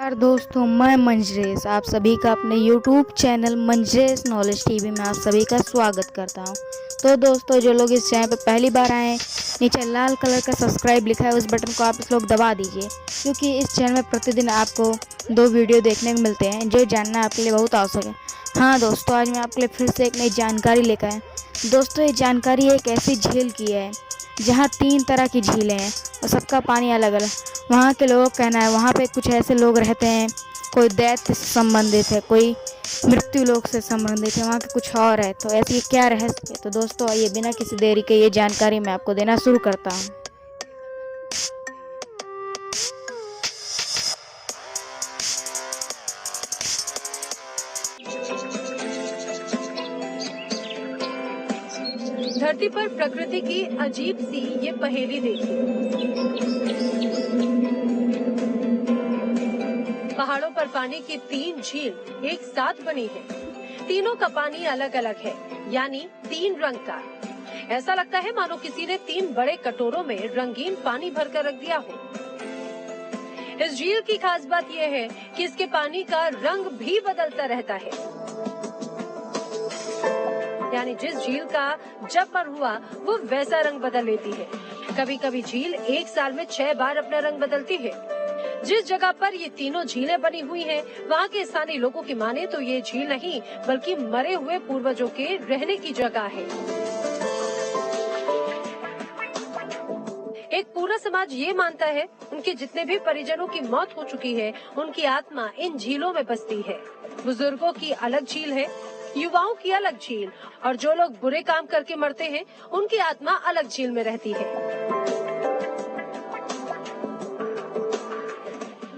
नमस्कार दोस्तों, मैं मंजरेश आप सभी का अपने YouTube चैनल मंजरेश नॉलेज टीवी में आप सभी का स्वागत करता हूं। तो दोस्तों, जो लोग इस चैनल पर पहली बार आए हैं, नीचे लाल कलर का सब्सक्राइब लिखा है, उस बटन को आप इस लोग दबा दीजिए, क्योंकि इस चैनल में प्रतिदिन आपको 2 वीडियो देखने को मिलते हैं जो जानना आपके लिए बहुत आवश्यक है। हाँ दोस्तों, आज मैं आपके लिए फिर से एक नई जानकारी लेकर आया। दोस्तों, ये जानकारी एक ऐसी झील की है जहाँ 3 तरह की झीलें हैं और सबका पानी अलग अलग। वहाँ के लोगों का कहना है वहाँ पे कुछ ऐसे लोग रहते हैं, कोई दैत्य से संबंधित है, कोई मृत्यु लोक से संबंधित है, वहाँ के कुछ और है। तो ऐसी क्या रहस्य है? तो दोस्तों आइए बिना किसी देरी के ये जानकारी मैं आपको देना शुरू करता हूँ। धरती पर प्रकृति की अजीब सी ये पहेली देखिए। पहाड़ों पर पानी की 3 झील एक साथ बनी है। तीनों का पानी अलग अलग है, यानी 3 रंग का। ऐसा लगता है मानो किसी ने 3 बड़े कटोरों में रंगीन पानी भरकर रख दिया हो। इस झील की खास बात यह है कि इसके पानी का रंग भी बदलता रहता है, यानी जिस झील का जब मन हुआ वो वैसा रंग बदल लेती है। कभी कभी झील एक साल में 6 बार अपना रंग बदलती है। जिस जगह पर ये तीनों झीलें बनी हुई हैं, वहाँ के स्थानीय लोगों की माने तो ये झील नहीं बल्कि मरे हुए पूर्वजों के रहने की जगह है। एक पूरा समाज ये मानता है उनके जितने भी परिजनों की मौत हो चुकी है, उनकी आत्मा इन झीलों में बसती है। बुजुर्गों की अलग झील है, युवाओं की अलग झील, और जो लोग बुरे काम करके मरते हैं उनकी आत्मा अलग झील में रहती है।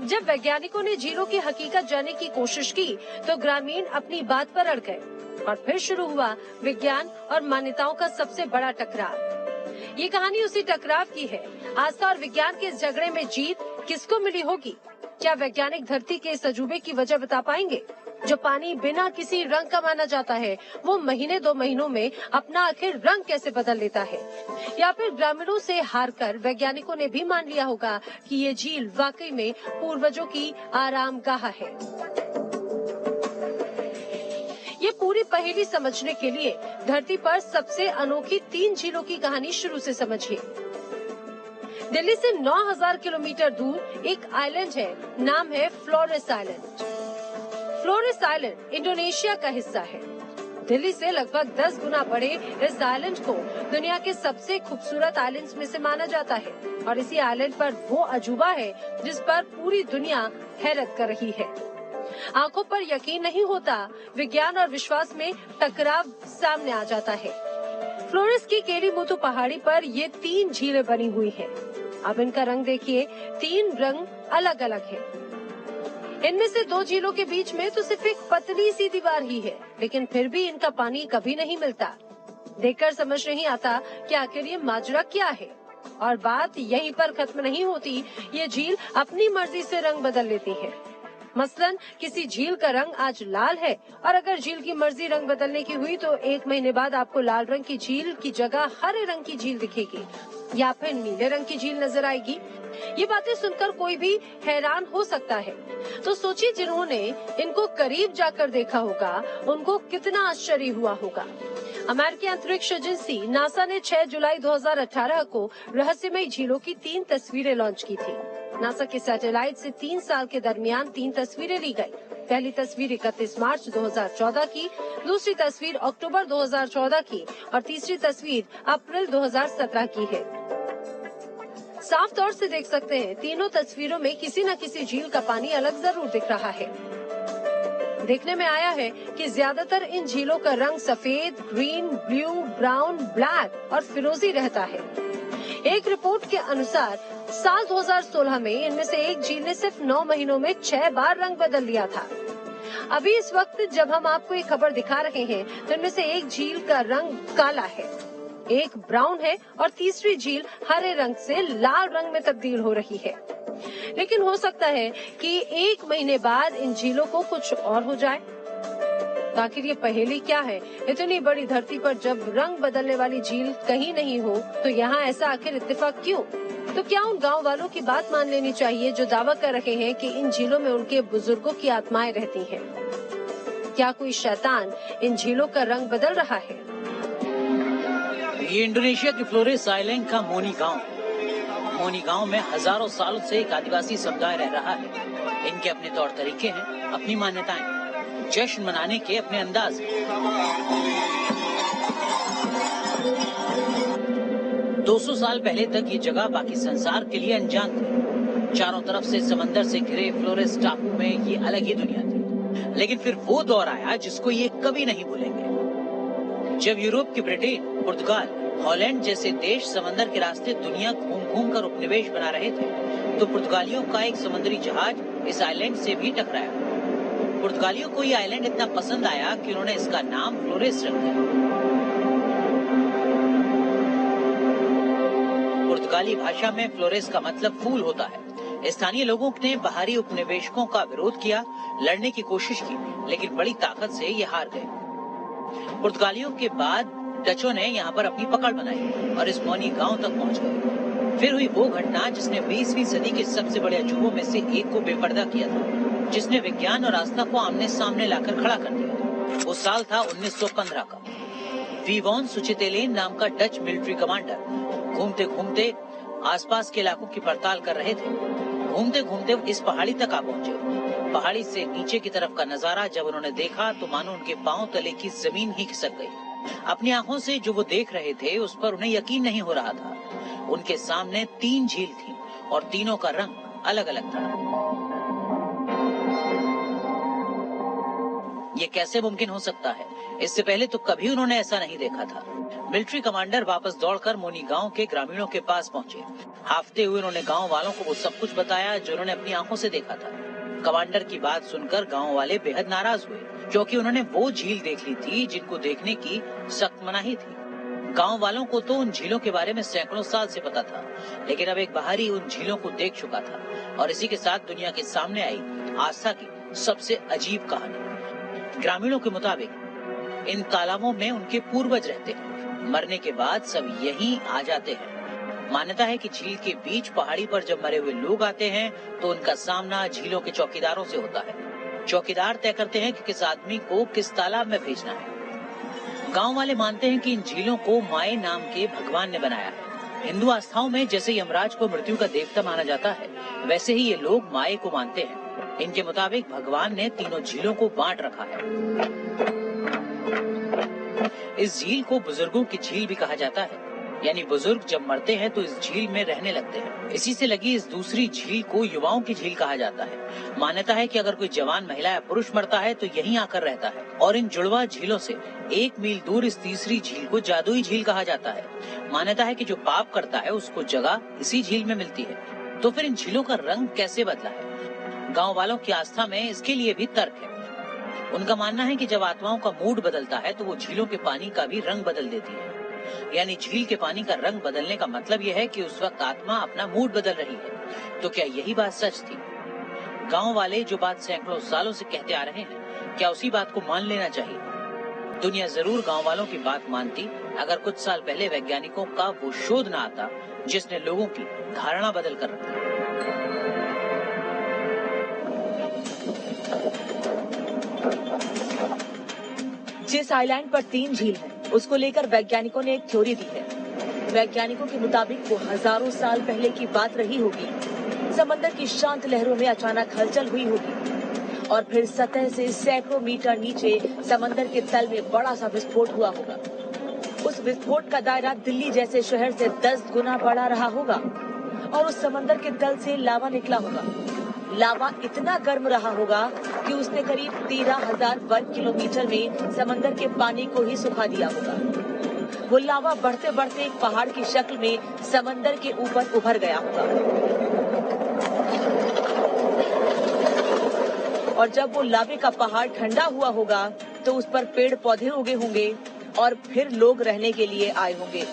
जब वैज्ञानिकों ने झीलों की हकीकत जानने की कोशिश की तो ग्रामीण अपनी बात पर अड़ गए और फिर शुरू हुआ विज्ञान और मान्यताओं का सबसे बड़ा टकराव। ये कहानी उसी टकराव की है। आस्था और विज्ञान के इस झगड़े में जीत किसको मिली होगी? क्या वैज्ञानिक धरती के इस अजूबे की वजह बता पाएंगे? जो पानी बिना किसी रंग का माना जाता है, वो महीने 2 महीनों में अपना आखिर रंग कैसे बदल लेता है? या फिर ग्रामीणों से हारकर वैज्ञानिकों ने भी मान लिया होगा कि ये झील वाकई में पूर्वजों की आरामगाह है। ये पूरी पहेली समझने के लिए धरती पर सबसे अनोखी 3 झीलों की कहानी शुरू से समझिए। दिल्ली से 9000 किलोमीटर दूर एक आइलैंड है, नाम है Flores island. Flores island Indonesia का हिस्सा है। दिल्ली से लगभग 10 गुना बड़े इस आइलैंड को दुनिया के सबसे खूबसूरत आइलैंड्स में से माना जाता है, और इसी आइलैंड पर वो अजूबा है जिस पर पूरी दुनिया हैरत कर रही है। आंखों पर यकीन नहीं होता, विज्ञान और विश्वास में टकराव सामने आ जाता है। फ्लोरेस की केरीमुथु पहाड़ी पर ये 3 झीलें बनी हुई हैं। अब इनका रंग देखिए, 3 रंग अलग अलग है। इनमें से 2 झीलों के बीच में तो सिर्फ एक पतली सी दीवार ही है, लेकिन फिर भी इनका पानी कभी नहीं मिलता। देखकर समझ नहीं आता कि आखिर ये माजरा क्या है। और बात यहीं पर खत्म नहीं होती, ये झील अपनी मर्जी से रंग बदल लेती है। मसलन किसी झील का रंग आज लाल है, और अगर झील की मर्जी रंग बदलने की हुई तो 1 महीने बाद आपको लाल रंग की झील की जगह हरे रंग की झील दिखेगी, या फिर नीले रंग की झील नजर आएगी। ये बातें सुनकर कोई भी हैरान हो सकता है, तो सोचिए जिन्होंने इनको करीब जाकर देखा होगा उनको कितना आश्चर्य हुआ होगा। अमेरिकी अंतरिक्ष एजेंसी नासा ने 6 जुलाई 2018 को रहस्यमय झीलों की 3 तस्वीरें लॉन्च की थी। नासा के सैटेलाइट से 3 साल के दरमियान 3 तस्वीरें ली गई। पहली तस्वीर 31 मार्च 2014 की, दूसरी तस्वीर अक्टूबर 2014 की और तीसरी तस्वीर अप्रैल 2017 की है। साफ तौर से देख सकते हैं तीनों तस्वीरों में किसी न किसी झील का पानी अलग जरूर दिख रहा है। देखने में आया है कि ज्यादातर इन झीलों का रंग सफेद, ग्रीन, ब्लू, ब्राउन, ब्लैक और फिरोजी रहता है। एक रिपोर्ट के अनुसार साल 2016 में इनमें से एक झील ने सिर्फ 9 महीनों में 6 बार रंग बदल लिया था। अभी इस वक्त जब हम आपको ये खबर दिखा रहे हैं तो इनमें से एक झील का रंग काला है, एक ब्राउन है और तीसरी झील हरे रंग से लाल रंग में तब्दील हो रही है। लेकिन हो सकता है कि 1 महीने बाद इन झीलों को कुछ और हो जाए। तो आखिर ये पहेली क्या है? इतनी बड़ी धरती पर जब रंग बदलने वाली झील कहीं नहीं हो तो यहाँ ऐसा आखिर इत्तेफाक क्यों? तो क्या उन गांव वालों की बात मान लेनी चाहिए जो दावा कर रहे हैं कि इन झीलों में उनके बुजुर्गों की आत्माएं रहती हैं? क्या कोई शैतान इन झीलों का रंग बदल रहा है? ये इंडोनेशिया के फ्लोरेस आइलैंड का मोनी गांव। मोनी गांव में हजारों सालों से एक आदिवासी समुदाय रह रहा है। इनके अपने तौर तरीके हैं, अपनी मान्यताएं, जश्न मनाने के अपने अंदाज हैं। 200 साल पहले तक ये जगह बाकी संसार के लिए अनजान थी। चारों तरफ से समंदर से घिरे फ्लोरेस टापू में ये अलग ही दुनिया थी। लेकिन फिर वो दौर आया जिसको ये कभी नहीं भूलेंगे, जब यूरोप की ब्रिटेन, पुर्तगाल, हॉलैंड जैसे देश समंदर के रास्ते दुनिया घूम घूम कर उपनिवेश बना रहे थे, तो पुर्तगालियों का एक समुद्री जहाज इस आइलैंड से भी टकराया। पुर्तगालियों को ये आइलैंड इतना पसंद आया कि उन्होंने इसका नाम फ्लोरेस रख दिया। पुर्तगाली भाषा में फ्लोरेस का मतलब फूल होता है। स्थानीय लोगों ने बाहरी उपनिवेशकों का विरोध किया, लड़ने की कोशिश की, लेकिन बड़ी ताकत से ये हार गए। पुर्तगालियों के बाद डचों ने यहाँ पर अपनी पकड़ बनाई और इस मोनी गांव तक पहुँच गए। फिर हुई वो घटना जिसने 20वीं सदी के सबसे बड़े अजूबों में से एक को बेपर्दा किया था, जिसने विज्ञान और आस्था को आमने सामने लाकर खड़ा कर दिया। वो साल था 1915 का। वीवॉन सुचितेलेन नाम का डच मिलिट्री कमांडर घूमते घूमते आसपास के इलाकों की पड़ताल कर रहे थे। घूमते घूमते इस पहाड़ी तक आ पहुंचे। पहाड़ी से नीचे की तरफ का नजारा जब उन्होंने देखा तो मानो उनके पांव तले की जमीन ही खिसक गई। अपनी आंखों से जो वो देख रहे थे उस पर उन्हें यकीन नहीं हो रहा था। उनके सामने 3 झील थी और तीनों का रंग अलग अलग था। ये कैसे मुमकिन हो सकता है? इससे पहले तो कभी उन्होंने ऐसा नहीं देखा था। मिलिट्री कमांडर वापस दौड़कर मोनी गांव के ग्रामीणों के पास पहुंचे। हाफते हुए उन्होंने गांव वालों को वो सब कुछ बताया जो उन्होंने अपनी आंखों से देखा था। कमांडर की बात सुनकर गांव वाले बेहद नाराज हुए, क्योंकि उन्होंने वो झील देख ली थी जिनको देखने की सख्त मनाही थी। गांव वालों को तो उन झीलों के बारे में सैकड़ों साल से पता था, लेकिन अब एक बाहरी उन झीलों को देख चुका था और इसी के साथ दुनिया के सामने आई आस्था की सबसे अजीब कहानी। ग्रामीणों के मुताबिक इन तालाबों में उनके पूर्वज रहते हैं। मरने के बाद सब यहीं आ जाते हैं। मान्यता है कि झील के बीच पहाड़ी पर जब मरे हुए लोग आते हैं तो उनका सामना झीलों के चौकीदारों से होता है। चौकीदार तय करते हैं कि किस आदमी को किस तालाब में भेजना है। गांव वाले मानते हैं कि इन झीलों को माए नाम के भगवान ने बनाया है। हिंदू आस्थाओं में जैसे यमराज को मृत्यु का देवता माना जाता है, वैसे ही ये लोग माए को मानते हैं। इनके मुताबिक भगवान ने तीनों झीलों को बांट रखा है। इस झील को बुजुर्गों की झील भी कहा जाता है, यानी बुजुर्ग जब मरते हैं तो इस झील में रहने लगते हैं। इसी से लगी इस दूसरी झील को युवाओं की झील कहा जाता है। मान्यता है कि अगर कोई जवान महिला या पुरुष मरता है तो यहीं आकर रहता है। और इन जुड़वा झीलों से 1 मील दूर इस तीसरी झील को जादुई झील कहा जाता है। मान्यता है कि जो पाप करता है उसको जगह इसी झील में मिलती है। तो फिर इन झीलों का रंग कैसे बदला है? गाँव वालों की आस्था में इसके लिए भी तर्क है। उनका मानना है कि जब आत्माओं का मूड बदलता है तो वो झीलों के पानी का भी रंग बदल देती है। यानी झील के पानी का रंग बदलने का मतलब यह है कि उस वक्त आत्मा अपना मूड बदल रही है। तो क्या यही बात सच थी? गांव वाले जो बात सैकड़ों सालों से कहते आ रहे हैं, क्या उसी बात को मान लेना चाहिए? दुनिया जरूर गांव वालों की बात मानती अगर कुछ साल पहले वैज्ञानिकों का वो शोध न आता जिसने लोगों की धारणा बदल कर रखी। जिस आइलैंड पर 3 झील हैं, उसको लेकर वैज्ञानिकों ने एक थ्योरी दी है। वैज्ञानिकों के मुताबिक वो हजारों साल पहले की बात रही होगी। समंदर की शांत लहरों में अचानक हलचल हुई होगी और फिर सतह से सैकड़ों मीटर नीचे समंदर के तल में बड़ा सा विस्फोट हुआ होगा। उस विस्फोट का दायरा दिल्ली जैसे शहर से 10 गुना बड़ा रहा होगा और उस समंदर के तल से लावा निकला होगा। लावा इतना गर्म रहा होगा कि उसने करीब 13,000 वर्ग किलोमीटर में समंदर के पानी को ही सुखा दिया होगा। वो लावा बढ़ते बढ़ते एक पहाड़ की शक्ल में समंदर के ऊपर उभर गया होगा और जब वो लावे का पहाड़ ठंडा हुआ होगा तो उस पर पेड़ पौधे उगे होंगे और फिर लोग रहने के लिए आए होंगे।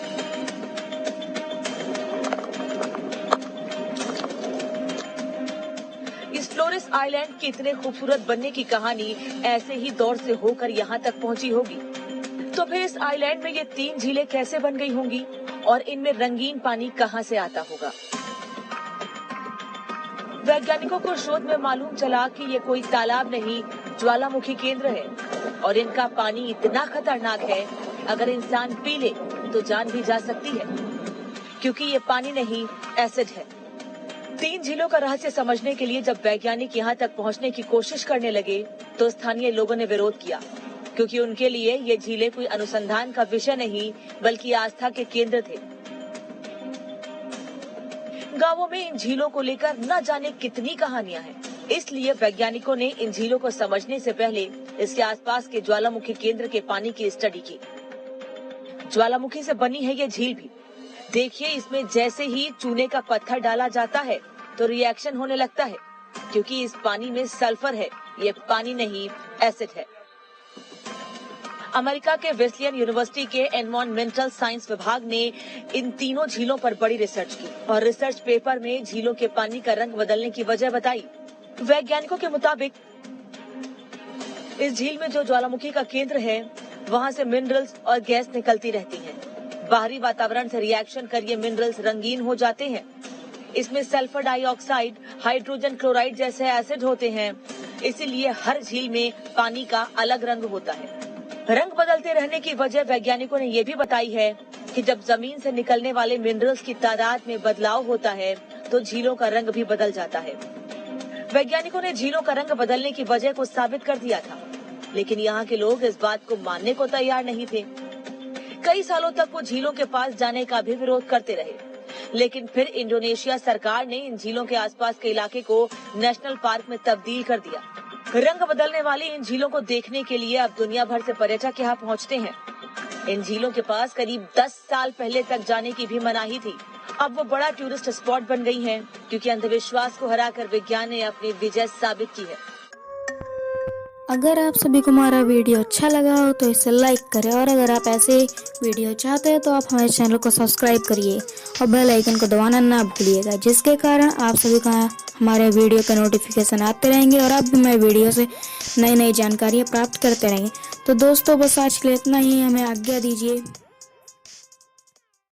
इस फ्लोरेस आइलैंड के इतने खूबसूरत बनने की कहानी ऐसे ही दौर से होकर यहाँ तक पहुँची होगी। तो फिर इस आइलैंड में ये 3 झीलें कैसे बन गई होंगी और इनमें रंगीन पानी कहाँ से आता होगा? वैज्ञानिकों को शोध में मालूम चला कि ये कोई तालाब नहीं, ज्वालामुखी केंद्र है और इनका पानी इतना खतरनाक है, अगर इंसान पी ले तो जान भी जा सकती है, क्योंकि ये पानी नहीं, एसिड है। 3 झीलों का रहस्य समझने के लिए जब वैज्ञानिक यहाँ तक पहुँचने की कोशिश करने लगे तो स्थानीय लोगों ने विरोध किया, क्योंकि उनके लिए ये झीलें कोई अनुसंधान का विषय नहीं बल्कि आस्था के केंद्र थे। गांवों में इन झीलों को लेकर न जाने कितनी कहानियां हैं, इसलिए वैज्ञानिकों ने इन झीलों को समझने से पहले इसके आसपास के ज्वालामुखी केंद्र के पानी की स्टडी की। ज्वालामुखी से बनी है ये झील भी। देखिए, इसमें जैसे ही चूने का पत्थर डाला जाता है तो रिएक्शन होने लगता है, क्योंकि इस पानी में सल्फर है। ये पानी नहीं, एसिड है। अमेरिका के वेस्लियन यूनिवर्सिटी के एनवायरमेंटल साइंस विभाग ने इन तीनों झीलों पर बड़ी रिसर्च की और रिसर्च पेपर में झीलों के पानी का रंग बदलने की वजह बताई। वैज्ञानिकों के मुताबिक इस झील में जो ज्वालामुखी का केंद्र है, वहां से मिनरल्स और गैस निकलती रहती हैं। बाहरी वातावरण से रिएक्शन कर ये मिनरल्स रंगीन हो जाते हैं। इसमें सल्फर डाइऑक्साइड, हाइड्रोजन क्लोराइड जैसे एसिड होते हैं, इसीलिए हर झील में पानी का अलग रंग होता है। रंग बदलते रहने की वजह वैज्ञानिकों ने ये भी बताई है कि जब जमीन से निकलने वाले मिनरल्स की तादाद में बदलाव होता है तो झीलों का रंग भी बदल जाता है। वैज्ञानिकों ने झीलों का रंग बदलने की वजह को साबित कर दिया था, लेकिन यहाँ के लोग इस बात को मानने को तैयार नहीं थे। कई सालों तक वो झीलों के पास जाने का भी विरोध करते रहे, लेकिन फिर इंडोनेशिया सरकार ने इन झीलों के आसपास के इलाके को नेशनल पार्क में तब्दील कर दिया। रंग बदलने वाली इन झीलों को देखने के लिए अब दुनिया भर से पर्यटक यहाँ पहुँचते हैं। इन झीलों के पास करीब 10 साल पहले तक जाने की भी मनाही थी। अब वो बड़ा टूरिस्ट स्पॉट बन गई हैं, क्योंकि अंधविश्वास को हराकर विज्ञान ने अपनी विजय साबित की है। अगर आप सभी को हमारा वीडियो अच्छा लगा हो तो इसे लाइक करें, और अगर आप ऐसे वीडियो चाहते हैं तो आप हमारे चैनल को सब्सक्राइब करिए और बेल आइकन को दबाना ना भूलिएगा, जिसके कारण आप सभी को हमारे वीडियो का नोटिफिकेशन आते रहेंगे और आप भी हमारे वीडियो से नई नई जानकारियाँ प्राप्त करते रहेंगे। तो दोस्तों, बस आज के लिए इतना ही। हमें आज्ञा दीजिए।